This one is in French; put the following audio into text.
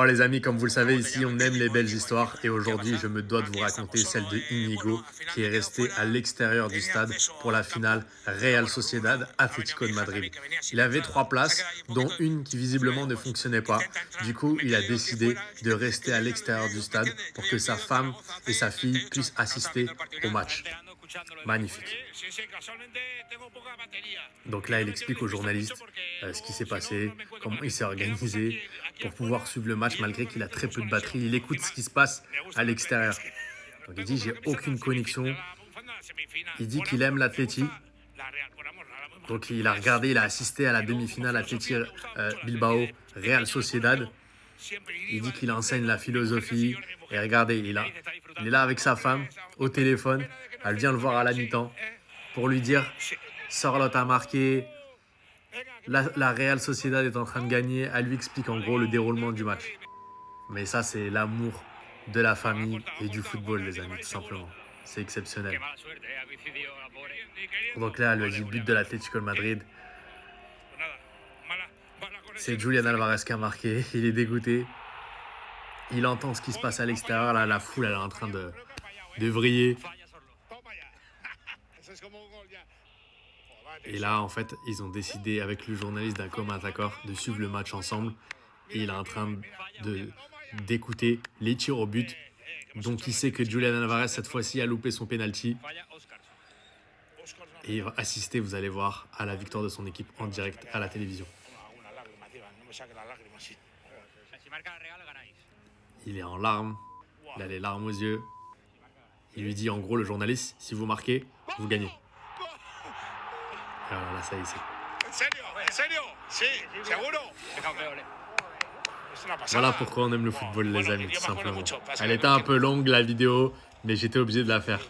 Oh les amis, comme vous le savez, ici on aime les belles histoires et aujourd'hui je me dois de vous raconter celle de Inigo qui est resté à l'extérieur du stade pour la finale Real Sociedad Atlético de Madrid. Il avait 3 places, dont une qui visiblement ne fonctionnait pas. Du coup, il a décidé de rester à l'extérieur du stade pour que sa femme et sa fille puissent assister au match. Magnifique. Donc là, il explique aux journalistes ce qui s'est passé, comment il s'est organisé pour pouvoir suivre le match malgré qu'il a très peu de batterie. Il écoute ce qui se passe à l'extérieur. Donc il dit, j'ai aucune connexion. Il dit qu'il aime l'Atleti. Donc il a regardé, il a assisté à la demi-finale Atleti Bilbao Real Sociedad. Il dit qu'il enseigne la philosophie. Et regardez, il est là avec sa femme au téléphone. Elle vient le voir à la mi-temps pour lui dire Sorloth a marqué, la Real Sociedad est en train de gagner. Elle lui explique en gros le déroulement du match. Mais ça, c'est l'amour de la famille et du football, les amis, tout simplement. C'est exceptionnel. Donc là, elle lui a dit but de l'Atlético de Madrid. C'est Julián Álvarez qui a marqué. Il est dégoûté. Il entend ce qui se passe à l'extérieur. Là, la foule, elle est en train de vriller. Et là, en fait, ils ont décidé avec le journaliste d'un commun accord de suivre le match ensemble. Et il est en train d'écouter les tirs au but. Donc il sait que Julián Álvarez, cette fois-ci, a loupé son penalty. Et il va assister, vous allez voir, à la victoire de son équipe en direct à la télévision. Il est en larmes, il a les larmes aux yeux. Il lui dit en gros, le journaliste, si vous marquez, vous gagnez. Alors là, ça y est, voilà pourquoi on aime le football, les amis, tout simplement. Elle était un peu longue, la vidéo, mais j'étais obligé de la faire.